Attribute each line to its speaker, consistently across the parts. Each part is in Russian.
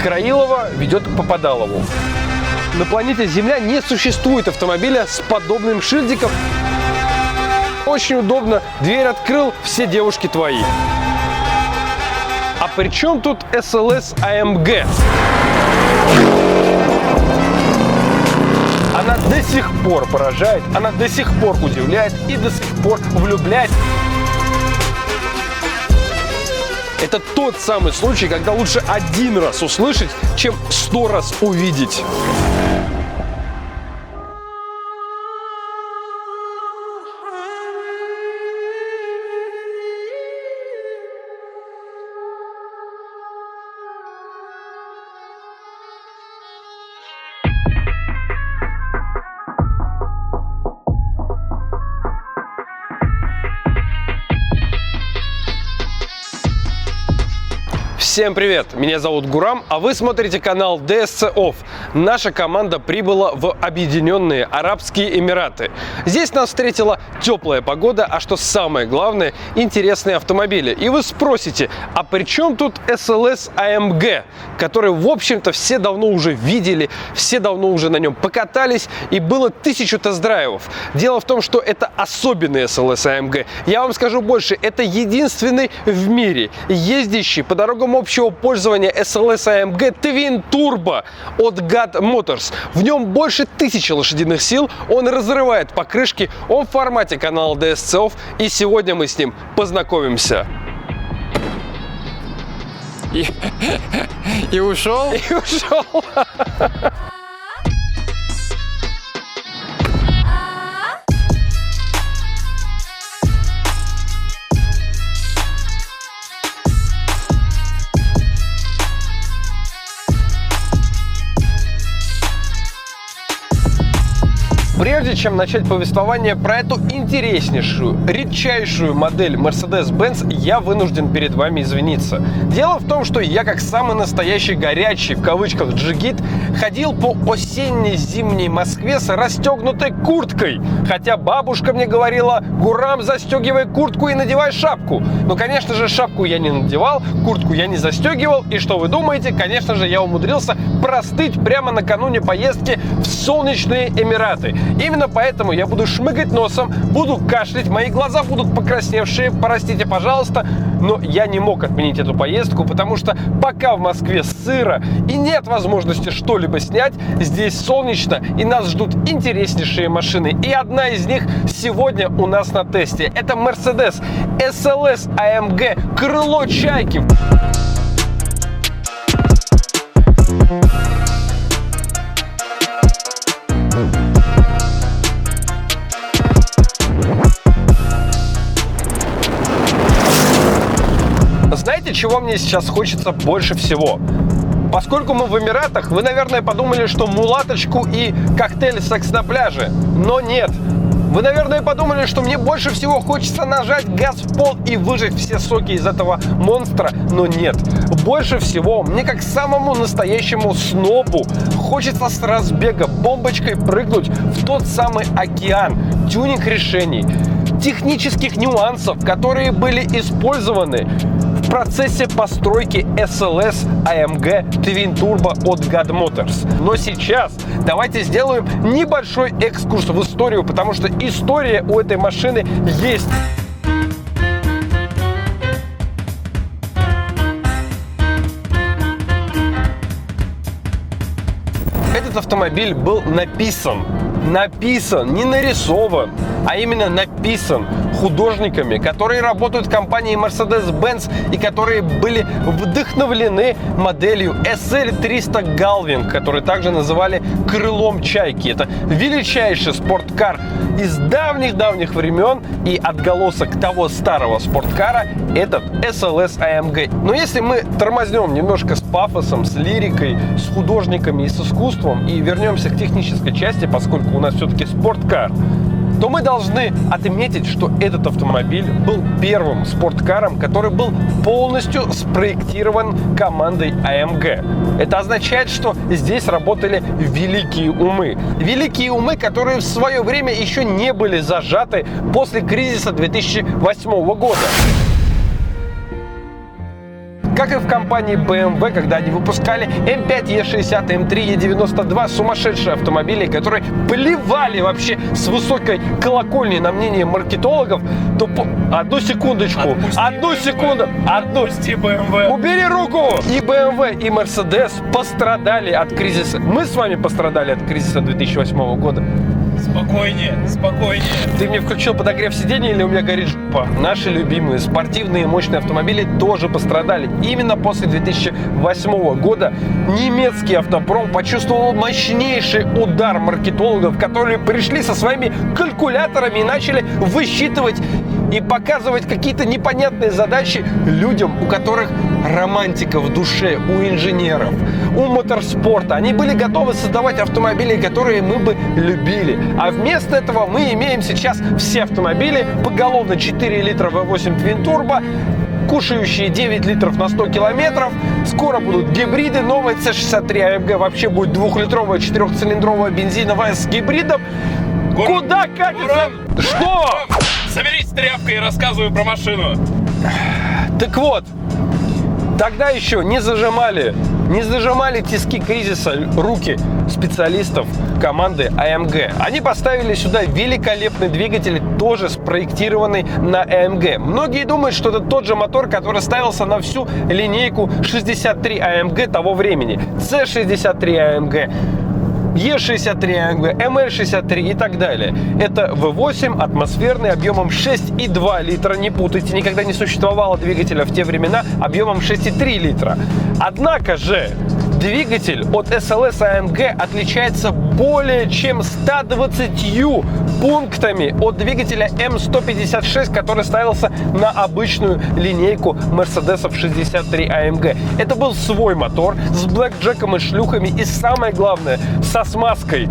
Speaker 1: Краилова ведет к Попадалову. На планете Земля не существует автомобиля с подобным шильдиком. Очень удобно, дверь открыл, все девушки твои. А при чем тут SLS AMG? Она до сих пор поражает, она до сих пор удивляет и до сих пор влюбляет. Это тот самый случай, когда лучше один раз услышать, чем 100 раз увидеть. Всем привет! Меня зовут Гурам, а вы смотрите канал DSC Off. Наша команда прибыла в Объединенные Арабские Эмираты. Здесь нас встретила теплая погода, а что самое главное, интересные автомобили. И вы спросите, а при чем тут SLS AMG, который, в общем-то, все давно уже видели, все давно уже на нем покатались, и было 1000 тест-драйвов. Дело в том, что это особенный SLS AMG. Я вам скажу больше, это единственный в мире ездящий по дорогам общего пользования SLS AMG Twin Turbo от GAD Motors. В нем больше 1000 лошадиных сил, он разрывает покрышки, он в формате канала DSC Off, и сегодня мы с ним познакомимся.
Speaker 2: И ушел?
Speaker 1: И ушел. Прежде чем начать повествование про эту интереснейшую, редчайшую модель Mercedes-Benz, я вынужден перед вами извиниться. Дело в том, что я, как самый настоящий горячий, в кавычках, джигит, ходил по осенне-зимней Москве с расстегнутой курткой. Хотя бабушка мне говорила: Гурам, застегивай куртку и надевай шапку. Но, конечно же, шапку я не надевал, куртку я не застегивал. И что вы думаете? Конечно же, я умудрился простыть прямо накануне поездки в солнечные Эмираты. Именно поэтому я буду шмыгать носом, буду кашлять, мои глаза будут покрасневшие, простите, пожалуйста, но я не мог отменить эту поездку, потому что пока в Москве сыро и нет возможности что-либо снять, здесь солнечно и нас ждут интереснейшие машины. И одна из них сегодня у нас на тесте. Это Mercedes SLS AMG крыло чайки. Знаете, чего мне сейчас хочется больше всего? Поскольку мы в Эмиратах, вы, наверное, подумали, что мулаточку и коктейль «Секс на пляже». Но нет. Вы, наверное, подумали, что мне больше всего хочется нажать газ в пол и выжать все соки из этого монстра. Но нет. Больше всего мне, как самому настоящему снобу, хочется с разбега бомбочкой прыгнуть в тот самый океан тюнинг-решений, технических нюансов, которые были использованы в процессе постройки SLS AMG Twin Turbo от GAD Motors. Но сейчас давайте сделаем небольшой экскурс в историю, потому что история у этой машины есть. Этот автомобиль был написан, не нарисован, а именно написан художниками, которые работают в компании Mercedes-Benz и которые были вдохновлены моделью SL300 Galvin, которую также называли крылом чайки. Это величайший спорткар из давних-давних времен, и отголосок того старого спорткара — этот SLS AMG. Но если мы тормознем немножко с пафосом, с лирикой, с художниками и с искусством и вернемся к технической части, поскольку у нас все-таки спорткар, то мы должны отметить, что этот автомобиль был первым спорткаром, который был полностью спроектирован командой AMG. Это означает, что здесь работали великие умы. Великие умы, которые в свое время еще не были зажаты после кризиса 2008 года. Как и в компании BMW, когда они выпускали М5, Е60, М3, Е92, сумасшедшие автомобили, которые плевали вообще с высокой колокольни на мнение маркетологов, то одну секундочку,
Speaker 2: Отпусти BMW.
Speaker 1: убери руку! И BMW, и Mercedes пострадали от кризиса. Мы с вами пострадали от кризиса 2008 года.
Speaker 2: Спокойнее.
Speaker 1: Ты мне включил подогрев сидения или у меня горит жопа? Наши любимые спортивные мощные автомобили тоже пострадали. Именно после 2008 года немецкий автопром почувствовал мощнейший удар маркетологов, которые пришли со своими калькуляторами и начали высчитывать и показывать какие-то непонятные задачи людям, у которых романтика в душе, у инженеров, у моторспорта. Они были готовы создавать автомобили, которые мы бы любили. А вместо этого мы имеем сейчас все автомобили поголовно 4 литра V8 Twin Turbo, кушающие 9 литров на 100 километров. Скоро будут гибриды. Новая C63 AMG вообще будет двухлитровая 4-цилиндровая бензиновая с гибридом. Куда катится? Что?
Speaker 2: Соберись с тряпкой и рассказывай про машину.
Speaker 1: Так вот, тогда еще не зажимали тиски кризиса руки специалистов команды AMG. Они поставили сюда великолепный двигатель, тоже спроектированный на AMG. Многие думают, что это тот же мотор, который ставился на всю линейку 63 AMG того времени. C63 AMG, Е63 AMG, МЛ63 и так далее. Это V8 атмосферный объемом 6,2 литра. Не путайте, никогда не существовало двигателя в те времена объемом 6,3 литра. Однако же двигатель от SLS AMG отличается более чем 120 пунктами от двигателя М156, который ставился на обычную линейку Мерседесов 63 AMG. Это был свой мотор с блэкджеком и шлюхами, и самое главное, со смазкой.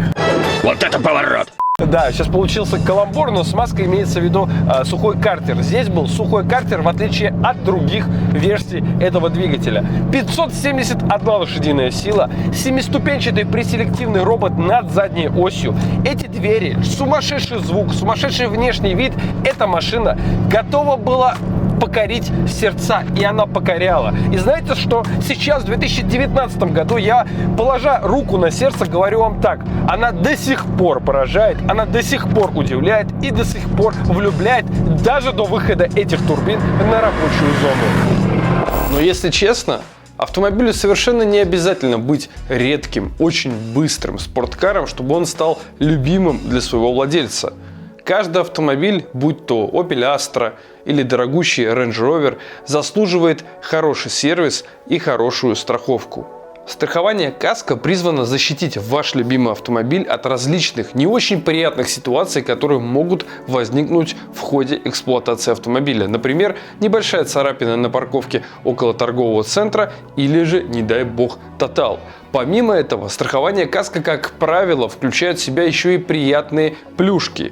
Speaker 2: Вот это поворот!
Speaker 1: Да, сейчас получился каламбур, но смазка имеется в виду сухой картер. Здесь был сухой картер, в отличие от других версий этого двигателя. 571 лошадиная сила, 7-ступенчатый преселективный робот над задней осью. Эти двери, сумасшедший звук, сумасшедший внешний вид. Эта машина готова была покорить сердца, и она покоряла. И знаете что? Сейчас, в 2019 году, я, положа руку на сердце, говорю вам так: она до сих пор поражает, она до сих пор удивляет и до сих пор влюбляет, даже до выхода этих турбин на рабочую зону. Но если честно, автомобилю совершенно не обязательно быть редким, очень быстрым спорткаром, чтобы он стал любимым для своего владельца. Каждый автомобиль, будь то Opel Astra или дорогущий Range Rover, заслуживает хороший сервис и хорошую страховку. Страхование КАСКО призвано защитить ваш любимый автомобиль от различных не очень приятных ситуаций, которые могут возникнуть в ходе эксплуатации автомобиля. Например, небольшая царапина на парковке около торгового центра или же, не дай бог, тотал. Помимо этого, страхование КАСКО, как правило, включает в себя еще и приятные плюшки.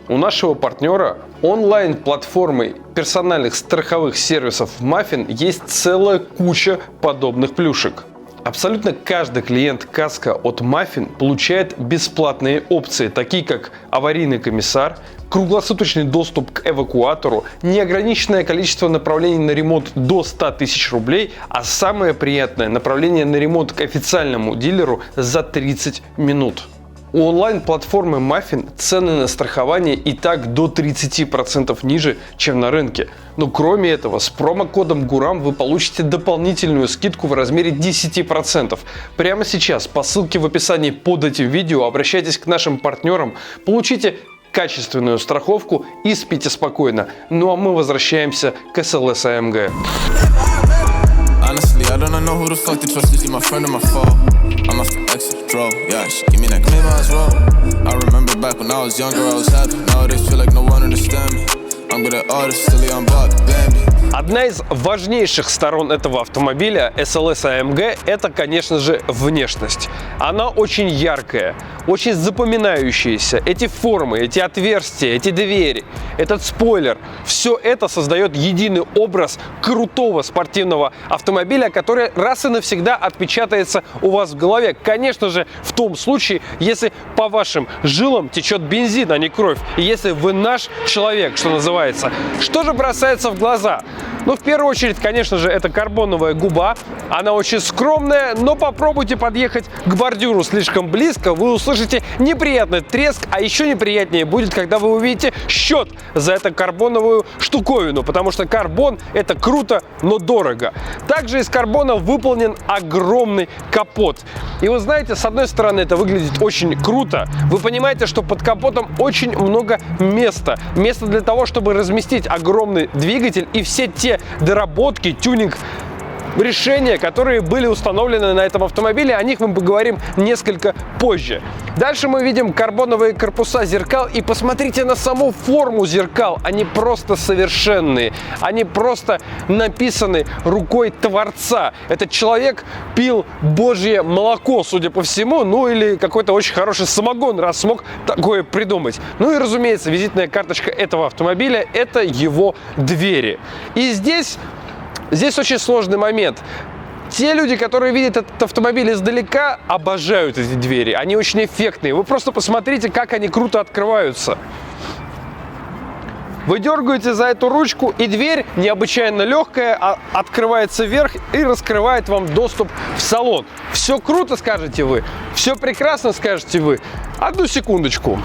Speaker 1: У нашего партнера онлайн-платформы персональных страховых сервисов Mafin есть целая куча подобных плюшек. Абсолютно каждый клиент КАСКО от Mafin получает бесплатные опции, такие как аварийный комиссар, круглосуточный доступ к эвакуатору, неограниченное количество направлений на ремонт до 100 тысяч рублей, а самое приятное — направление на ремонт к официальному дилеру за 30 минут. У онлайн-платформы Mafin цены на страхование и так до 30% ниже, чем на рынке. Но кроме этого, с промокодом ГУРАМ вы получите дополнительную скидку в размере 10%. Прямо сейчас по ссылке в описании под этим видео обращайтесь к нашим партнерам, получите качественную страховку и спите спокойно. Ну а мы возвращаемся к SLS AMG.
Speaker 3: Honestly, I don't know who the fuck to trust. Is she my friend or my foe? I'm my exit drove, yeah, she give me that clean eyes roll. I remember back when I was younger, I was happy. Nowadays feel like no one understand me. I'm good at artists, still on Bob, Bambi.
Speaker 1: Одна из важнейших сторон этого автомобиля SLS AMG — это, конечно же, внешность. Она очень яркая, очень запоминающиеся. Эти формы, эти отверстия, эти двери, этот спойлер. Все это создает единый образ крутого спортивного автомобиля, который раз и навсегда отпечатается у вас в голове. Конечно же, в том случае, если по вашим жилам течет бензин, а не кровь. И если вы наш человек, что называется. Что же бросается в глаза? Ну, в первую очередь, конечно же, это карбоновая губа. Она очень скромная, но попробуйте подъехать к бордюру слишком близко, вы услышите неприятный треск, а еще неприятнее будет, когда вы увидите счет за эту карбоновую штуковину, потому что карбон – это круто, но дорого. Также из карбона выполнен огромный капот. И вы знаете, с одной стороны, это выглядит очень круто. Вы понимаете, что под капотом очень много места. Место для того, чтобы разместить огромный двигатель и все те доработки, тюнинг, решения, которые были установлены на этом автомобиле. О них мы поговорим несколько позже. Дальше мы видим карбоновые корпуса зеркал. И посмотрите на саму форму зеркал. Они просто совершенные. Они просто написаны рукой Творца. Этот человек пил божье молоко, судя по всему. Ну или какой-то очень хороший самогон, раз смог такое придумать. Ну и, разумеется, визитная карточка этого автомобиля – это его двери. И здесь очень сложный момент. Те люди, которые видят этот автомобиль издалека, обожают эти двери. Они очень эффектные. Вы просто посмотрите, как они круто открываются. Вы дергаете за эту ручку, и дверь необычайно легкая, открывается вверх и раскрывает вам доступ в салон. Все круто, скажете вы. Все прекрасно, скажете вы. Одну секундочку.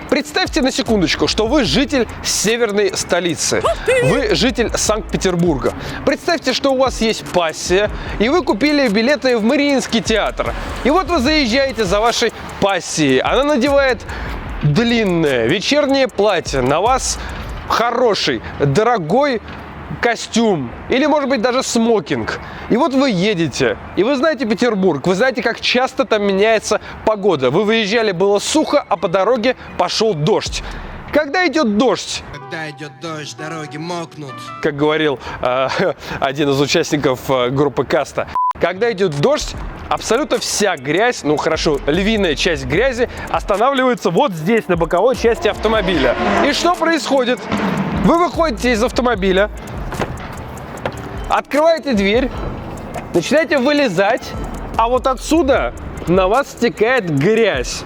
Speaker 1: Представьте на секундочку, что вы житель северной столицы. Вы житель Санкт-Петербурга. Представьте, что у вас есть пассия, и вы купили билеты в Мариинский театр. И вот вы заезжаете за вашей пассией. Она надевает длинное вечернее платье. На вас хороший, дорогой костюм или, может быть, даже смокинг. И вот вы едете, и вы знаете Петербург, вы знаете, как часто там меняется погода. Вы выезжали, было сухо, а по дороге пошел дождь. Когда идет дождь?
Speaker 4: Когда идет дождь, дороги мокнут.
Speaker 1: Как говорил один из участников группы Каста. Когда идет дождь, абсолютно вся грязь, ну хорошо, львиная часть грязи останавливается вот здесь, на боковой части автомобиля. И что происходит? Вы выходите из автомобиля, открываете дверь, начинаете вылезать, а вот отсюда на вас стекает грязь.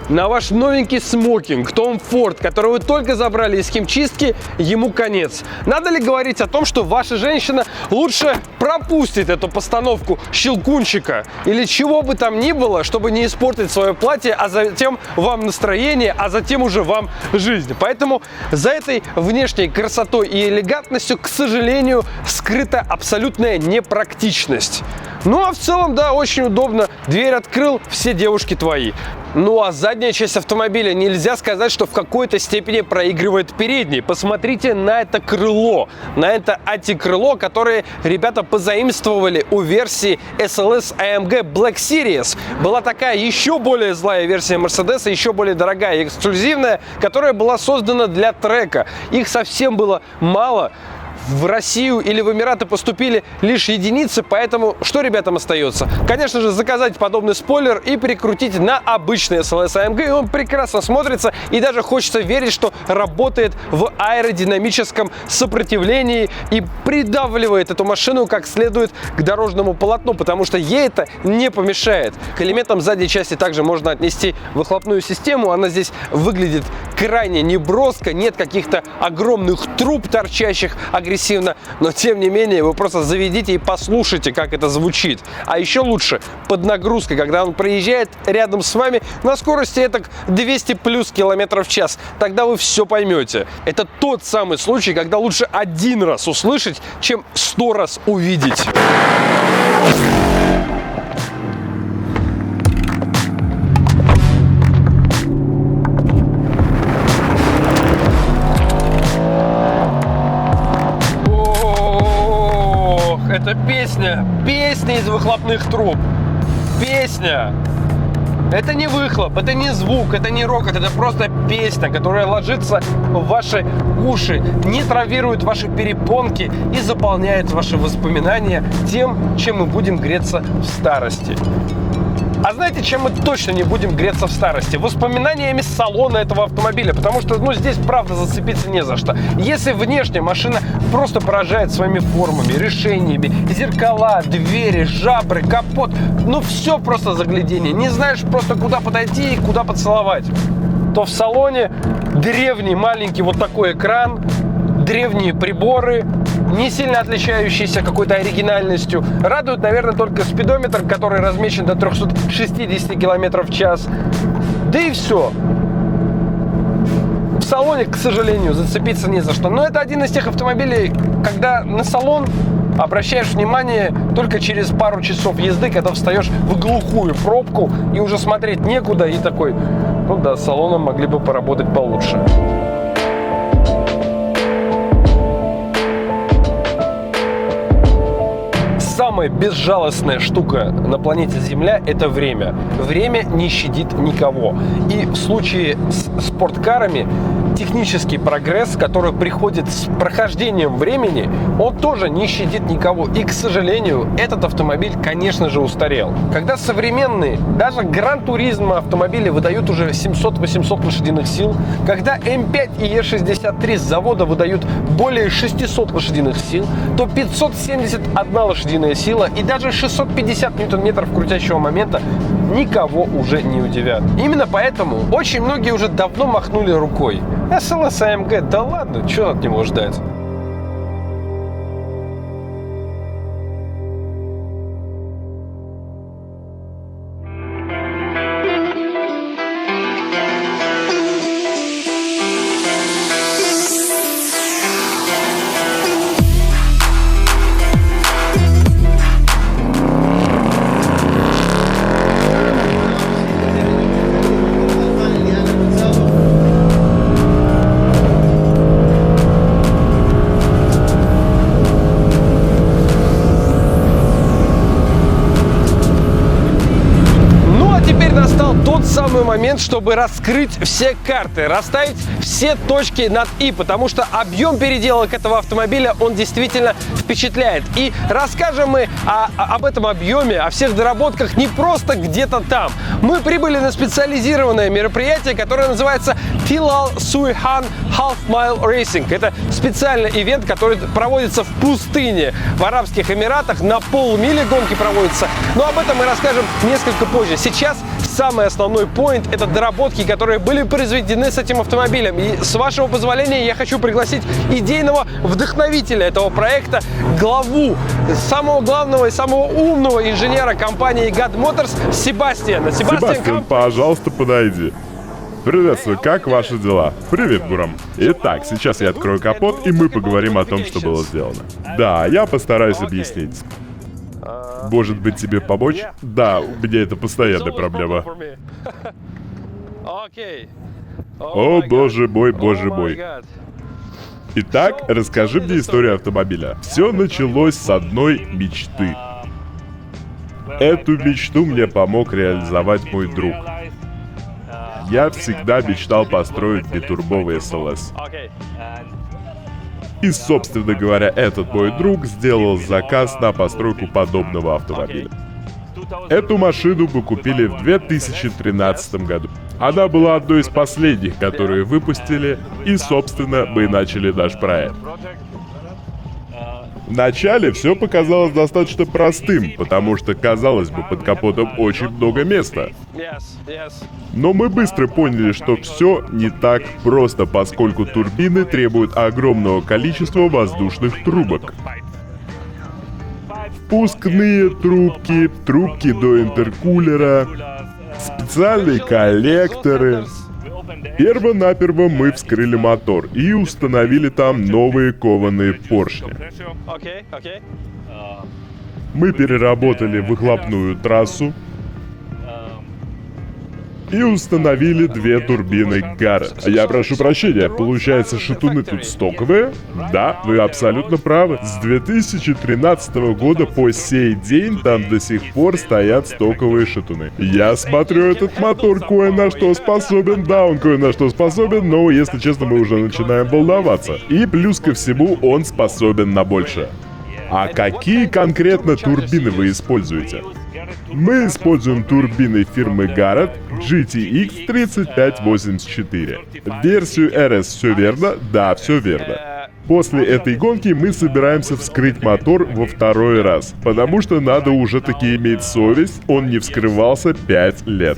Speaker 1: На ваш новенький смокинг, Том Форд, который вы только забрали из химчистки, ему конец. Надо ли говорить о том, что ваша женщина лучше пропустит эту постановку щелкунчика или чего бы там ни было, чтобы не испортить свое платье, а затем вам настроение, а затем уже вам жизнь. Поэтому за этой внешней красотой и элегантностью, к сожалению, скрыта абсолютная непрактичность. Ну а в целом, да, очень удобно. Дверь открыл, все девушки твои. Ну а задняя часть автомобиля, нельзя сказать, что в какой-то степени проигрывает передней. Посмотрите на это крыло, на это антикрыло, которое ребята позаимствовали у версии SLS AMG Black Series. Была такая еще более злая версия Mercedes, еще более дорогая и эксклюзивная, которая была создана для трека. Их совсем было мало. В Россию или в Эмираты поступили лишь единицы, поэтому что ребятам остается? Конечно же, заказать подобный спойлер и прикрутить на обычный SLS AMG, и он прекрасно смотрится, и даже хочется верить, что работает в аэродинамическом сопротивлении и придавливает эту машину как следует к дорожному полотну, потому что ей это не помешает. К элементам задней части также можно отнести выхлопную систему, она здесь выглядит крайне неброско, нет каких-то огромных труб, торчащих агрессивно, но тем не менее вы просто заведите и послушайте, как это звучит. А еще лучше под нагрузкой, когда он проезжает рядом с вами на скорости это 200 плюс километров в час, тогда вы все поймете. Это тот самый случай, когда лучше один раз услышать, чем 100 раз увидеть. Это песня из выхлопных труб. Песня. Это не выхлоп, это не звук, это не рокот, это просто песня, которая ложится в ваши уши, не травирует ваши перепонки и заполняет ваши воспоминания тем, чем мы будем греться в старости. А знаете, чем мы точно не будем греться в старости? Воспоминаниями салона этого автомобиля, потому что, здесь правда зацепиться не за что. Если внешне машина просто поражает своими формами, решениями, зеркала, двери, жабры, капот, все просто заглядение. Не знаешь просто, куда подойти и куда поцеловать. То в салоне древний маленький вот такой экран, древние приборы, не сильно отличающиеся какой-то оригинальностью. Радует, наверное, только спидометр, который размещен до 360 км в час. Да и все. В салоне, к сожалению, зацепиться не за что. Но это один из тех автомобилей, когда на салон обращаешь внимание только через пару часов езды, когда встаешь в глухую пробку и уже смотреть некуда, и такой, с салоном могли бы поработать получше. Самая безжалостная штука на планете Земля – это время. Время не щадит никого. И в случае с спорткарами технический прогресс, который приходит с прохождением времени, он тоже не щадит никого. И, к сожалению, этот автомобиль, конечно же, устарел. Когда современные, даже Гран-туризмо автомобили выдают уже 700-800 лошадиных сил, когда М5 и Е63 с завода выдают более 600 лошадиных сил, то 571 лошадиная сила и даже 650 ньютон-метров крутящего момента никого уже не удивят. Именно поэтому очень многие уже давно махнули рукой. СЛС АМГ, да ладно, что от него ждать? Тот самый момент, чтобы раскрыть все карты, расставить все точки над «и», потому что объем переделок этого автомобиля, он действительно впечатляет. И расскажем мы об этом объеме, о всех доработках не просто где-то там. Мы прибыли на специализированное мероприятие, которое называется Tilal Suihan Half Mile Racing. Это специальный ивент, который проводится в пустыне в Арабских Эмиратах. На полмили гонки проводятся. Но об этом мы расскажем несколько позже. Сейчас самый основной поинт – это доработки, которые были произведены с этим автомобилем. И с вашего позволения я хочу пригласить идейного вдохновителя этого проекта, главу, самого главного и самого умного инженера компании God Motors Себастьяна.
Speaker 5: Себастьян, пожалуйста, подойди. Приветствую, как ваши дела? Привет, Гурам. Итак, сейчас я открою капот, и мы поговорим о том, что было сделано. Да, я постараюсь объяснить. Может быть, тебе помочь? Да, у меня это постоянная проблема. О, боже мой, боже мой. Итак, расскажи мне историю автомобиля. Все началось с одной мечты. Эту мечту мне помог реализовать мой друг. Я всегда мечтал построить битурбовый СЛС. И, собственно говоря, этот мой друг сделал заказ на постройку подобного автомобиля. Эту машину мы купили в 2013 году. Она была одной из последних, которые выпустили, и, собственно, мы начали наш проект. Вначале все показалось достаточно простым, потому что, казалось бы, под капотом очень много места. Но мы быстро поняли, что все не так просто, поскольку турбины требуют огромного количества воздушных трубок. Впускные трубки, трубки до интеркулера, специальные коллекторы. Перво-наперво мы вскрыли мотор и установили там новые кованые поршни. Мы переработали выхлопную трассу и установили две турбины Гаррет. Я прошу прощения, получается, шатуны тут стоковые? Да, вы абсолютно правы. С 2013 года по сей день там до сих пор стоят стоковые шатуны. Я смотрю, этот мотор кое на что способен. Да, он кое на что способен, но, если честно, мы уже начинаем волноваться. И плюс ко всему, он способен на больше. А какие конкретно турбины вы используете? Мы используем турбины фирмы Garrett GTX 3584. Версию RS все верно? Да, все верно. После этой гонки мы собираемся вскрыть мотор во второй раз, потому что надо уже таки иметь совесть, он не вскрывался 5 лет.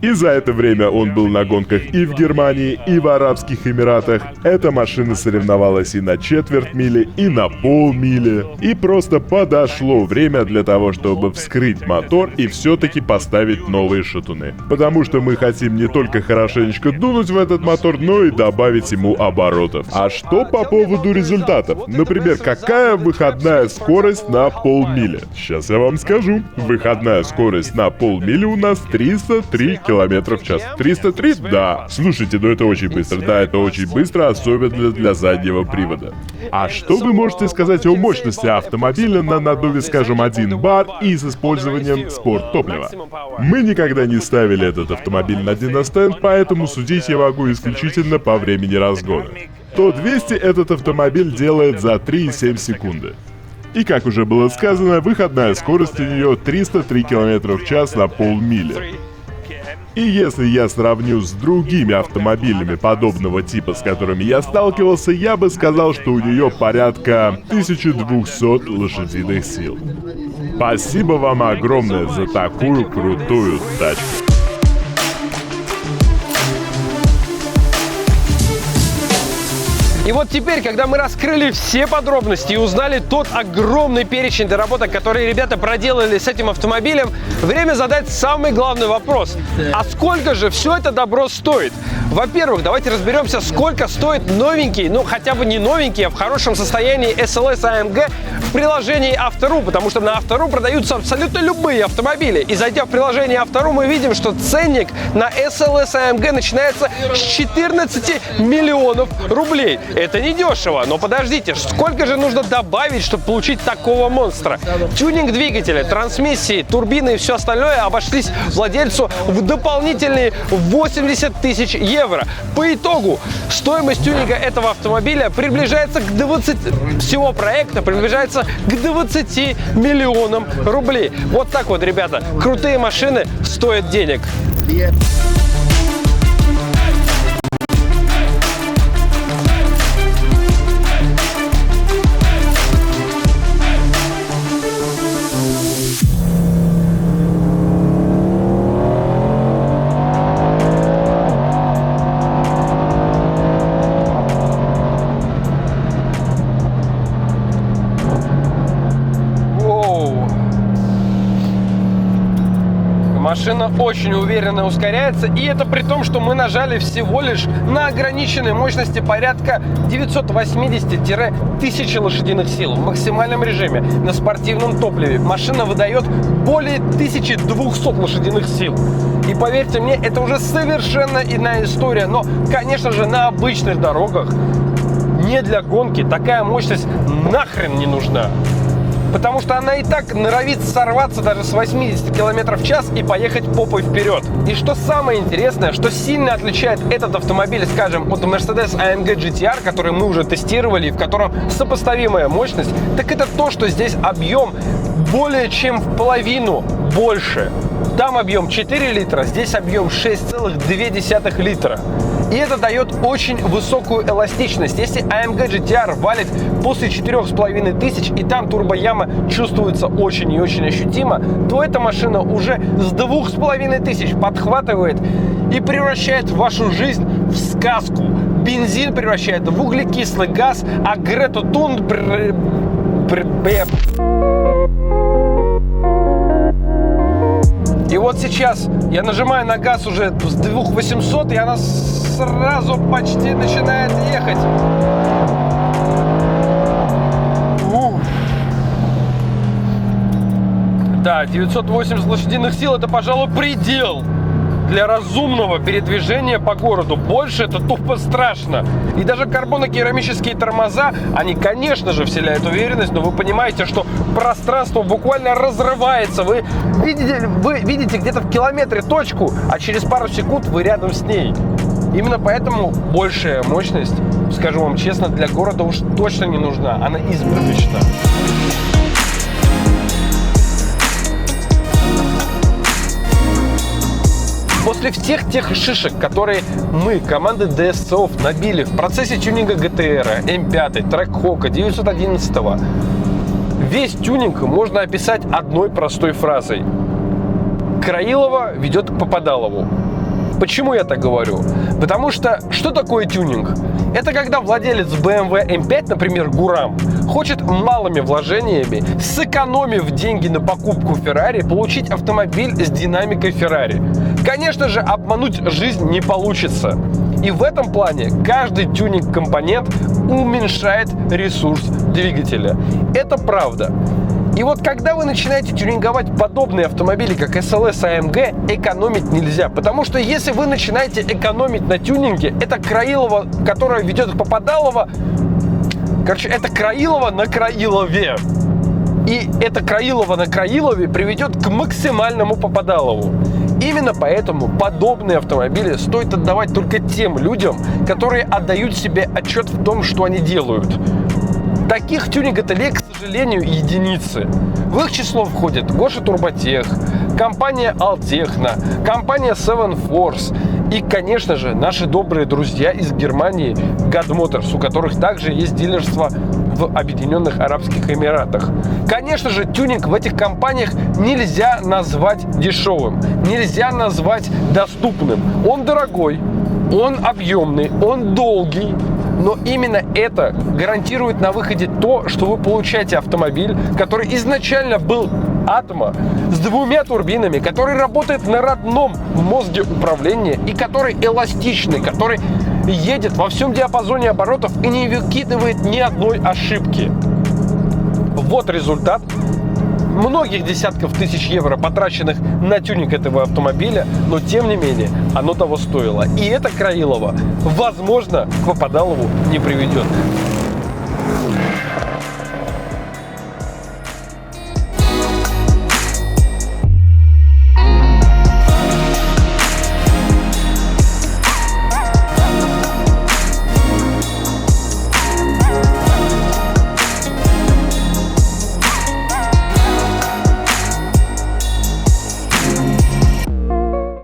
Speaker 5: И за это время он был на гонках и в Германии, и в Арабских Эмиратах. Эта машина соревновалась и на четверть мили, и на полмили. И просто подошло время для того, чтобы вскрыть мотор и все-таки поставить новые шатуны. Потому что мы хотим не только хорошенечко дунуть в этот мотор, но и добавить ему оборотов. А что по поводу результатов? Например, какая выходная скорость на полмили? Сейчас я вам скажу. Выходная скорость на полмили у нас 303 км в час. 303? Да. Слушайте, ну это очень быстро. Да, это очень быстро, особенно для заднего привода. А что вы можете сказать о мощности автомобиля на наддуве, скажем, 1 бар и с использованием спорттоплива? Мы никогда не ставили этот автомобиль на диностенд, поэтому судить я могу исключительно по времени разгона. То 200 этот автомобиль делает за 3,7 секунды. И как уже было сказано, выходная скорость у нее 303 км в час на полмили. И если я сравню с другими автомобилями подобного типа, с которыми я сталкивался, я бы сказал, что у нее порядка 1200 лошадиных сил. Спасибо вам огромное за такую крутую тачку.
Speaker 1: И вот теперь, когда мы раскрыли все подробности и узнали тот огромный перечень доработок, которые ребята проделали с этим автомобилем, время задать самый главный вопрос. А сколько же все это добро стоит? Во-первых, давайте разберемся, сколько стоит новенький, ну хотя бы не новенький, а в хорошем состоянии SLS AMG в приложении Авто.ру, потому что на Авто.ру продаются абсолютно любые автомобили. И зайдя в приложение Авто.ру, мы видим, что ценник на SLS AMG начинается с 14 миллионов рублей. Это не дешево, но подождите, сколько же нужно добавить, чтобы получить такого монстра? Тюнинг двигателя, трансмиссии, турбины и все остальное обошлись владельцу в дополнительные 80 тысяч евро. По итогу стоимость тюнинга этого автомобиля приближается к 20... всего проекта приближается к 20 миллионам рублей. Вот так вот, ребята, крутые машины стоят денег. Машина очень уверенно ускоряется, и это при том, что мы нажали всего лишь на ограниченной мощности порядка 980-1000 лошадиных сил в максимальном режиме на спортивном топливе. Машина выдает более 1200 лошадиных сил. И поверьте мне, это уже совершенно иная история, но, конечно же, на обычных дорогах, не для гонки, такая мощность нахрен не нужна. Потому что она и так норовит сорваться даже с 80 км в час и поехать попой вперед. И что самое интересное, что сильно отличает этот автомобиль, скажем, от Mercedes AMG GT-R, который мы уже тестировали и в котором сопоставимая мощность, так это то, что здесь объем более чем в половину больше. Там объем 4 литра, здесь объем 6,2 литра. И это дает очень высокую эластичность. Если AMG GT-R валит после 4500 и там турбояма чувствуется очень и очень ощутимо, то эта машина уже с 2500 подхватывает и превращает вашу жизнь в сказку. Бензин превращает в углекислый газ, а Грету Тунберг... И вот сейчас я нажимаю на газ уже с 2800, и она сразу почти начинает ехать. Да, 980 лошадиных сил — это, пожалуй, предел для разумного передвижения по городу. Больше это тупо страшно. И даже карбонокерамические тормоза, они, конечно же, вселяют уверенность, но вы понимаете, что пространство буквально разрывается. Вы видите где-то в километре точку, а через пару секунд вы рядом с ней. Именно поэтому большая мощность, скажу вам честно, для города уж точно не нужна. Она избыточна. После всех тех шишек, которые мы, команды DSCOF, набили в процессе тюнинга GTR, M5, Trackhawk, 911, весь тюнинг можно описать одной простой фразой. Краилово ведет к Попадалову. Почему я так говорю? Потому что такое тюнинг? Это когда владелец BMW M5, например, Гурам, хочет малыми вложениями, сэкономив деньги на покупку Ferrari, получить автомобиль с динамикой Ferrari. Конечно же, обмануть жизнь не получится. И в этом плане каждый тюнинг-компонент уменьшает ресурс двигателя. Это правда. И вот когда вы начинаете тюнинговать подобные автомобили, как SLS, AMG, экономить нельзя. Потому что если вы начинаете экономить на тюнинге, это Краилово, которое ведет к Попадалово, это Краилово на Краилове. И это Краилово на Краилове приведет к максимальному Попадалову. Именно поэтому подобные автомобили стоит отдавать только тем людям, которые отдают себе отчет в том, что они делают. Таких тюнинг-ателье, к сожалению, единицы. В их число входят Гоша Турботех, компания Altechno, компания Seven Force и, конечно же, наши добрые друзья из Германии God Motors, у которых также есть дилерство в Объединенных Арабских Эмиратах. Конечно же, тюнинг в этих компаниях нельзя назвать дешевым, нельзя назвать доступным. Он дорогой, он объемный, он долгий. Но именно это гарантирует на выходе то, что вы получаете автомобиль, который изначально был Атома, с двумя турбинами, который работает на родном мозге управления и который эластичный, который едет во всем диапазоне оборотов и не выкидывает ни одной ошибки. Вот результат многих десятков тысяч евро, потраченных на тюнинг этого автомобиля, но тем не менее оно того стоило. И это Краилово, возможно, к Попадалову не приведет.